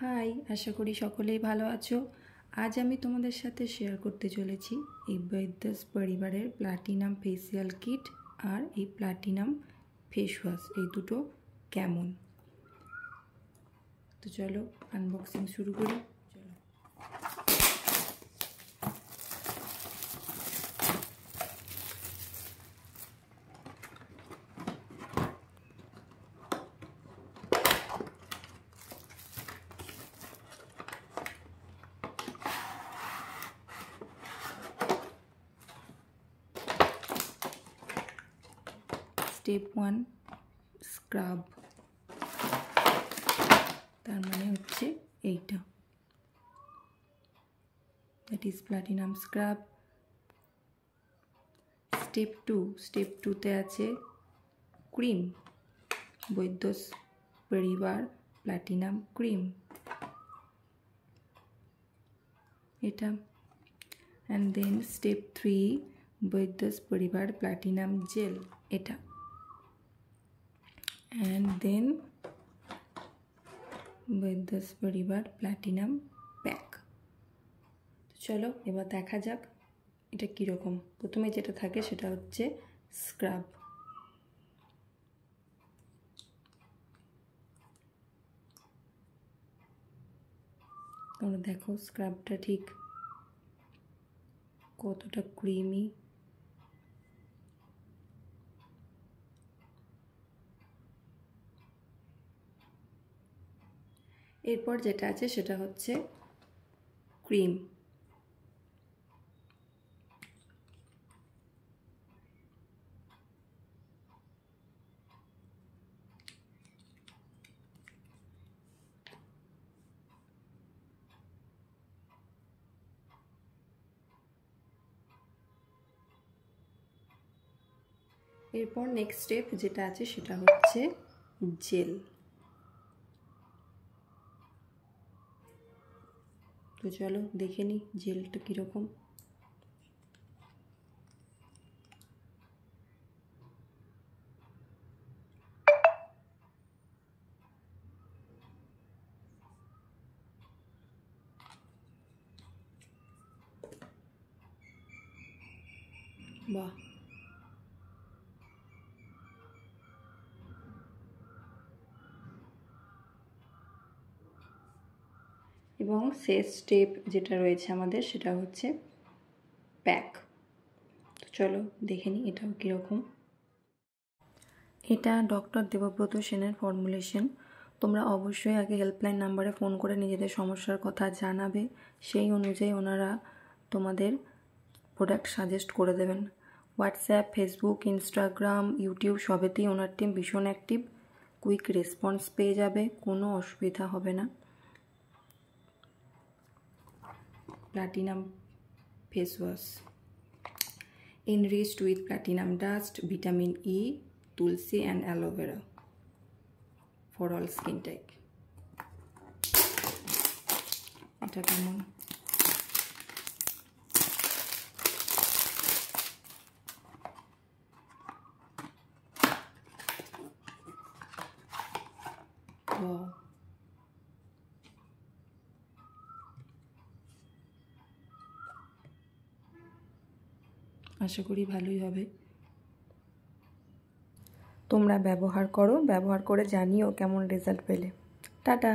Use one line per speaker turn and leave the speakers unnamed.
High, আশা করি সকলেই ভালো আছো। আজ আমি তোমাদের সাথে শেয়ার করতে চলেছি এই বৈদ্যস পরিবারের প্লাটিনাম ফেসিয়াল কিট আর এই প্লাটিনাম ফেস ওয়াশ, এই দুটো কেমন। তো চলো আনবক্সিং শুরু করি। স্টেপ 1 স্ক্রাব, তার মানে হচ্ছে এইটা, that is platinum scrub. Step 2তে আছে cream, Vaidyas Parivar platinum cream এটা। And then step 3 Vaidyas Parivar platinum gel এটা। And then Vaidyas Parivar platinum pack. চলো এবার দেখা যাক এটা কীরকম। প্রথমে যেটা থাকে সেটা হচ্ছে স্ক্রাব। তোমরা দেখো স্ক্রাবটা ঠিক কতটা ক্রিমি। এরপর যেটা আছে সেটা হচ্ছে ক্রিম। এরপর নেক্সট স্টেপ যেটা আছে সেটা হচ্ছে জেল। তো চলো দেখে নিই জেলটা কীরকম। বাহ, এবং শেষ স্টেপ যেটা রয়েছে আমাদের সেটা হচ্ছে প্যাক। তো চলো দেখে নিই এটাও কীরকম। এটা ডক্টর দেবব্রত সেনের ফর্মুলেশন। তোমরা অবশ্যই আগে হেল্পলাইন নাম্বারে ফোন করে নিজেদের সমস্যার কথা জানাবে, সেই অনুযায়ী ওনারা তোমাদের প্রোডাক্ট সাজেস্ট করে দেবেন। হোয়াটসঅ্যাপ, ফেসবুক, ইনস্টাগ্রাম, ইউটিউব সবেতেই ওনার টিম ভীষণ অ্যাক্টিভ। কুইক রেসপন্স পেয়ে যাবে, কোনো অসুবিধা হবে না। Platinum face wash enriched with platinum dust, vitamin E, tulsi and aloe vera for all skin type. এটা কেমন? আশা করি ভালোই হবে। তোমরা ব্যবহার করো, ব্যবহার করে জানিও কেমন রেজাল্ট পেলে। টাটা।